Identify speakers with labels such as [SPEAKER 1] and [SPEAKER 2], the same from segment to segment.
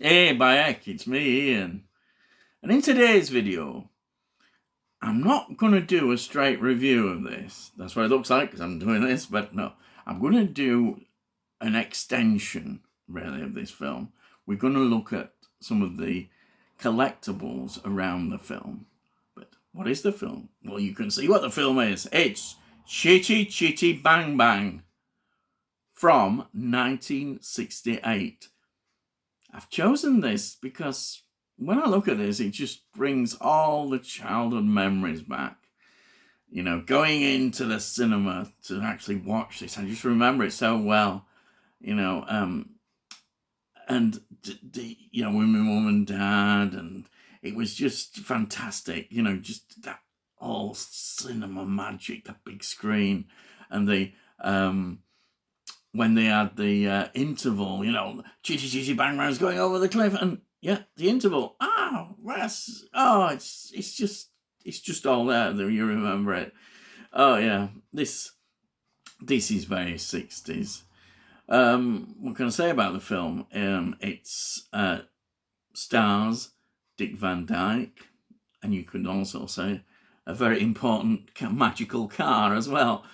[SPEAKER 1] Hey, Bayek, it's me, Ian. And in today's video, I'm not going to do a straight review of this. That's what it looks like because I'm doing this, but no. I'm going to do an extension, really, of this film. We're going to look at some of the collectibles around the film. But what is the film? Well, you can see what the film is. It's Chitty Chitty Bang Bang from 1968. I've chosen this because when I look at this, it just brings all the childhood memories back. You know, going into the cinema to actually watch this, I just remember it so well. You know, and you know, with my mum and dad, and it was just fantastic. You know, just that all cinema magic, the big screen, and the when they had the interval, you know, Chitty Chitty Bang Bang's going over the cliff, and yeah, the interval. It's just all there. You remember it. Oh yeah, this is very 60s. What can I say about the film? It's stars Dick Van Dyke, and you could also say a very important magical car as well.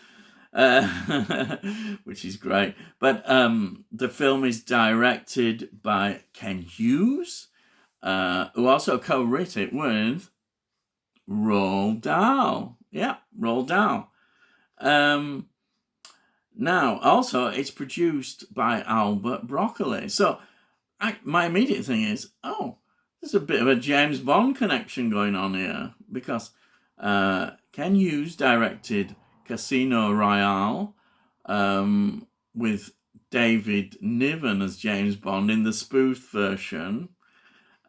[SPEAKER 1] Which is great. But the film is directed by Ken Hughes, who also co-wrote it with Roald Dahl. Yeah, Roald Dahl. Now, also, it's produced by Albert Broccoli. So my immediate thing is, there's a bit of a James Bond connection going on here, because Ken Hughes directed Casino Royale with David Niven as James Bond in the spoof version.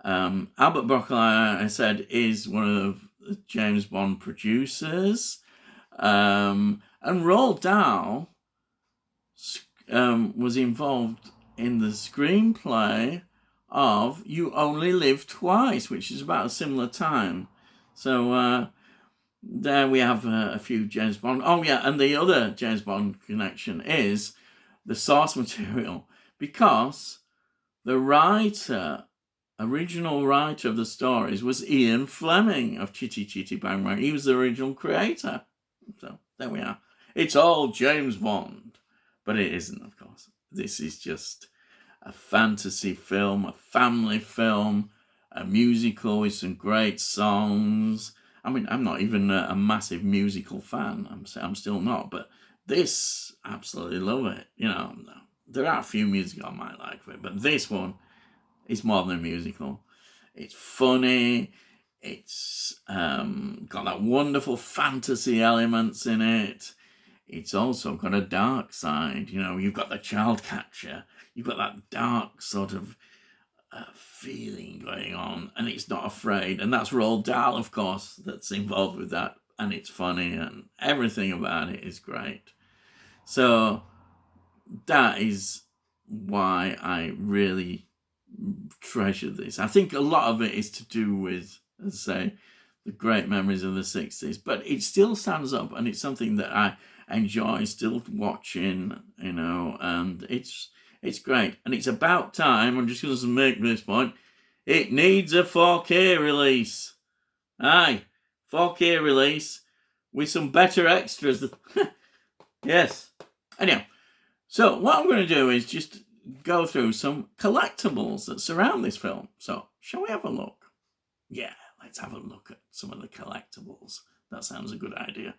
[SPEAKER 1] Albert Broccoli, I said, is one of the James Bond producers. And Roald Dahl was involved in the screenplay of You Only Live Twice, which is about a similar time. So there we have a few James Bond. Oh yeah, and the other James Bond connection is the source material, because the original writer of the stories was Ian Fleming of Chitty Chitty Bang Bang. He was the original creator. So there we are. It's all James Bond, but it isn't, of course. This is just a fantasy film, a family film, a musical with some great songs. I mean, I'm not even a massive musical fan. I'm still not, but this, absolutely love it. You know, there are a few musicals I might like, but this one is more than a musical. It's funny. It's got that wonderful fantasy elements in it. It's also got a dark side. You know, you've got the child catcher. You've got that dark sort of feeling going on, and it's not afraid. And that's Roald Dahl, of course, that's involved with that. And it's funny, and everything about it is great. So that is why I really treasure this. I think a lot of it is to do with, as I say, the great memories of the 60s, but it still stands up, and it's something that I enjoy still watching, you know, and it's great. And it's about time, I'm just going to make this point, it needs a 4K release. Aye, 4K release with some better extras. Yes. Anyhow, so what I'm going to do is just go through some collectibles that surround this film. So, shall we have a look? Yeah, let's have a look at some of the collectibles. That sounds a good idea.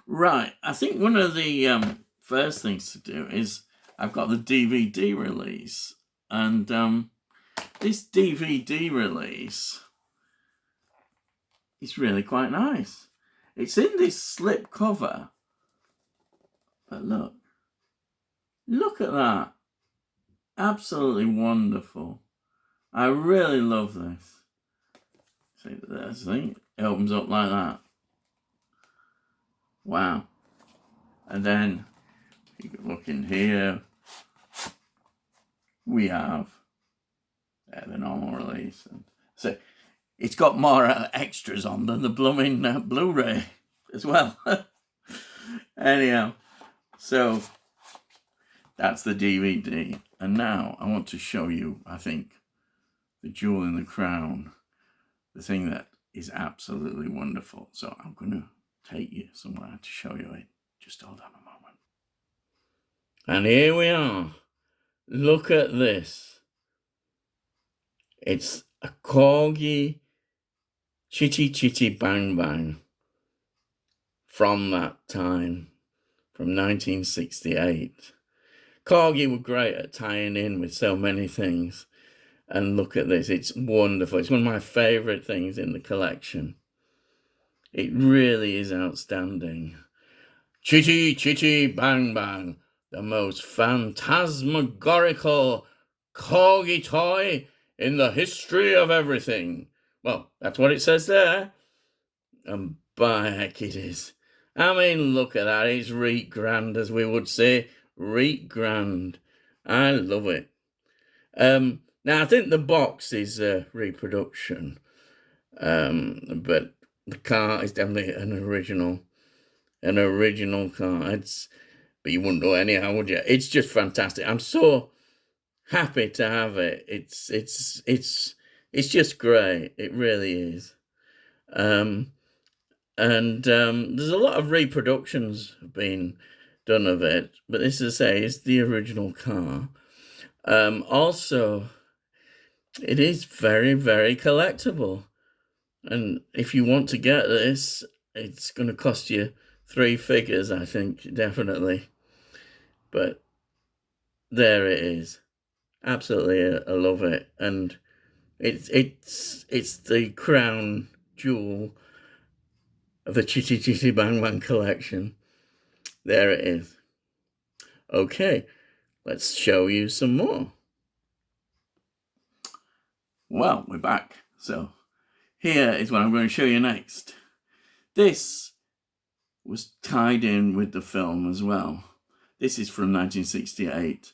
[SPEAKER 1] Right, I think one of the first things to do is I've got the DVD release. And this DVD release is really quite nice. It's in this slip cover. But look at that. Absolutely wonderful. I really love this. See this thing? It opens up like that. Wow. And then you can look in here. We have the normal release. And so it's got more extras on than the blooming Blu-ray as well. Anyhow, so that's the DVD. And now I want to show you, I think, the jewel in the crown, the thing that is absolutely wonderful. So I'm going to take you somewhere to show you it. Just hold on a moment. And here we are. Look at this. It's a corgi Chitty Chitty Bang Bang from that time, from 1968. Corgi were great at tying in with so many things. And look at this, it's wonderful. It's one of my favourite things in the collection. It really is outstanding. Chitty Chitty Bang Bang, the most phantasmagorical corgi toy in the history of everything. Well, that's what it says there. And by heck it is. I mean, look at that. It's reet grand, as we would say. Reet grand. I love it. Now, I think the box is a reproduction. But the car is definitely an original car. But you wouldn't know anyhow, would you? It's just fantastic. I'm so happy to have it. It's just great. It really is. And there's a lot of reproductions being done of it, but this, as I say, is the original car. Also, it is very, very collectible. And if you want to get this, it's going to cost you 3 figures, I think, definitely. But there it is. Absolutely, I love it. And it's the crown jewel of the Chitty Chitty Bang Bang collection. There it is. Okay, let's show you some more. Well, we're back. So here is what I'm going to show you next. This was tied in with the film as well. This is from 1968.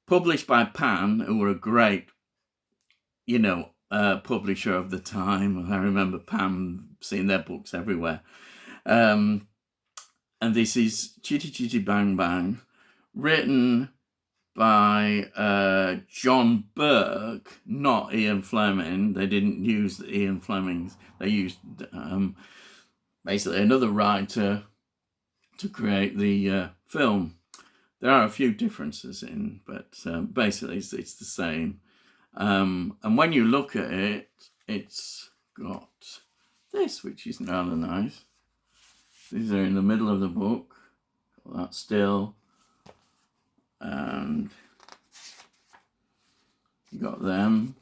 [SPEAKER 1] Published by Pan, who were a great, publisher of the time. I remember Pan seeing their books everywhere. And this is Chitty Chitty Bang Bang, written by John Burke, not Ian Fleming. They didn't use the Ian Flemings. They used basically another writer to create the film. There are a few differences but basically it's the same. And when you look at it, it's got this, which is rather nice. These are in the middle of the book. Got that still. And you got them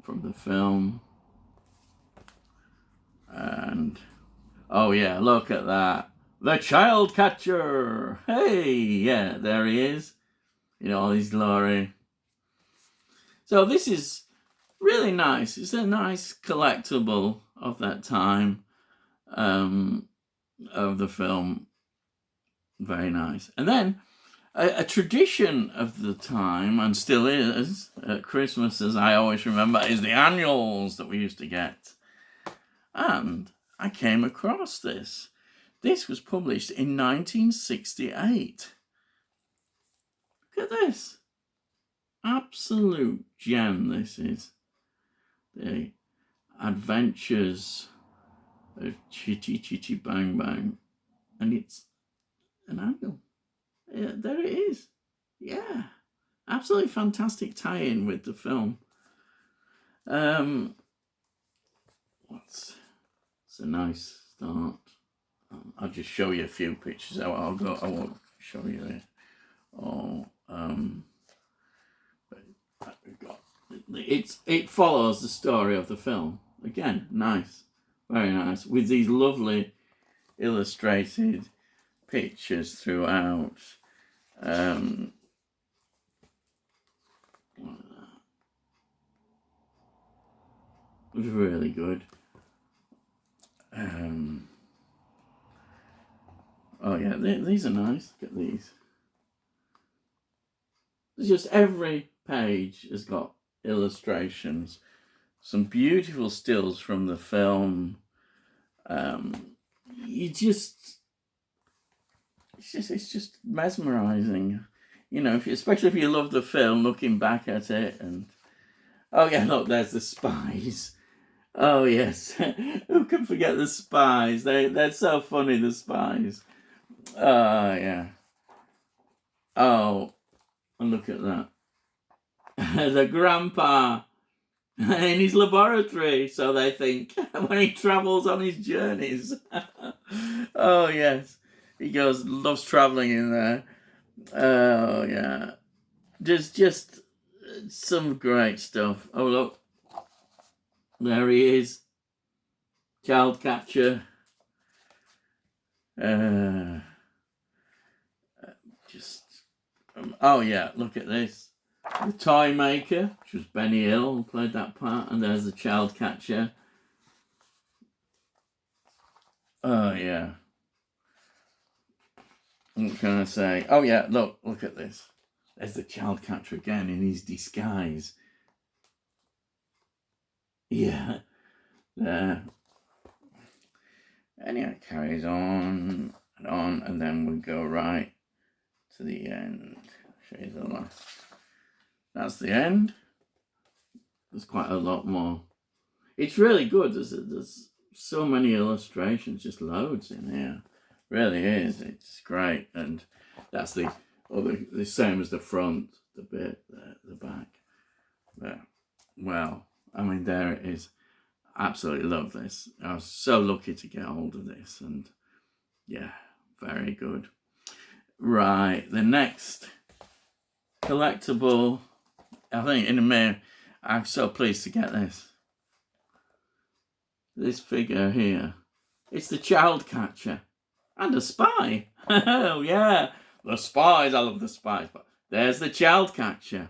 [SPEAKER 1] from the film. And, oh yeah, look at that. The child catcher. Hey, yeah, there he is. All his glory. So this is really nice. It's a nice collectible of that time, of the film. Very nice. And then a tradition of the time, and still is, at Christmas, as I always remember, is the annuals that we used to get. And I came across this. This was published in 1968. Look at this. Absolute gem, this is. The Adventures of Chitty Chitty Bang Bang. And it's an annual. Yeah, there it is. Yeah. Absolutely fantastic tie-in with the film. It's a nice start. I'll just show you a few pictures. I won't show you it all. But we've got it follows the story of the film. Again, nice, very nice, with these lovely illustrated pictures throughout. It was really good. Oh yeah, these are nice. Look at these. It's just every page has got illustrations, some beautiful stills from the film. It's just mesmerizing, especially if you love the film. Looking back at it, and Oh yeah, look, there's the spies. Oh yes, who can forget the spies? They're so funny, the spies. Oh yeah. Oh, and look at that. The grandpa in his laboratory, so they think, when he travels on his journeys. Oh yes, he loves traveling in there. Oh yeah, just some great stuff. Oh look, there he is, child catcher. Uh, just oh yeah, look at this. The toy maker, which was Benny Hill, who played that part, and there's the child catcher. Oh yeah. What can I say? Oh yeah, look at this. There's the child catcher again in his disguise. Yeah, there. Anyway, it carries on, and then we go right to the end. I'll show you the last. That's the end. There's quite a lot more. It's really good. There's so many illustrations, just loads in here. Really is. It's great, and that's the same as the front, the bit, the back. But well, I mean, there it is. Absolutely love this. I was so lucky to get hold of this, and yeah, very good. Right, the next collectible, I think in a minute. I'm so pleased to get this. This figure here. It's the child catcher and a spy. Oh yeah, the spies. I love the spies. But there's the child catcher.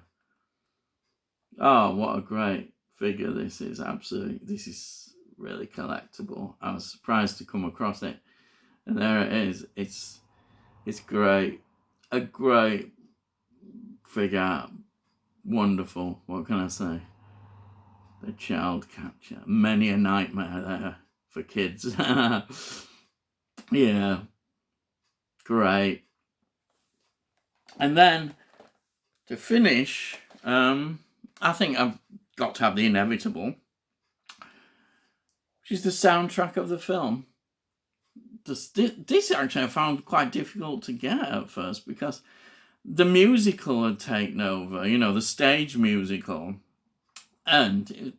[SPEAKER 1] Oh, what a great figure this is. Absolutely, this is really collectible. I was surprised to come across it, and there it is. It's great. A great figure. Wonderful. What can I say? The child catcher. Many a nightmare there for kids. Yeah. Great. And then to finish, I think I've got to have the inevitable, which is the soundtrack of the film. This actually I found quite difficult to get at first because the musical had taken over, the stage musical, and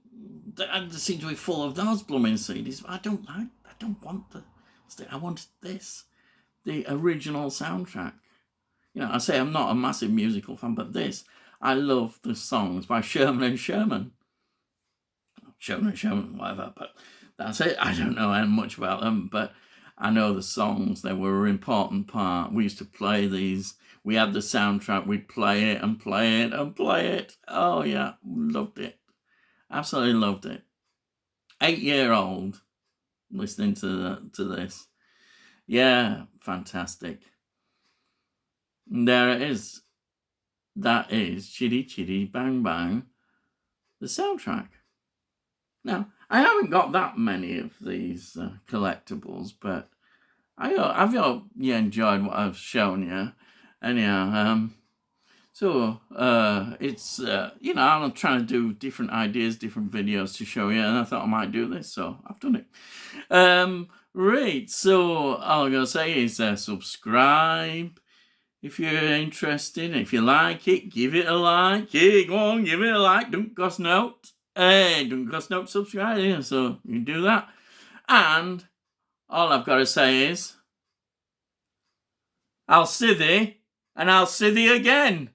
[SPEAKER 1] it seemed to be full of those blooming CDs. I don't want I wanted this, the original soundtrack. I say I'm not a massive musical fan, but this, I love the songs by Sherman and Sherman, whatever, but that's it. I don't know much about them, but I know the songs. They were an important part. We used to play these. We had the soundtrack. We'd play it and play it and play it. Oh yeah, loved it. Absolutely loved it. 8-year-old listening to this. Yeah, fantastic. And there it is. That is Chitty Chitty Bang Bang, the soundtrack. Now, I haven't got that many of these collectibles, but I hope you enjoyed what I've shown you. Anyhow, so it's, I'm trying to do different ideas, different videos to show you, and I thought I might do this, so I've done it. Right, so all I'm going to say is subscribe if you're interested. If you like it, give it a like. Yeah, go on, give it a like. Don't cost note. Don't cost note subscribe, so you can do that. And all I've got to say is, I'll see thee, and I'll see thee again.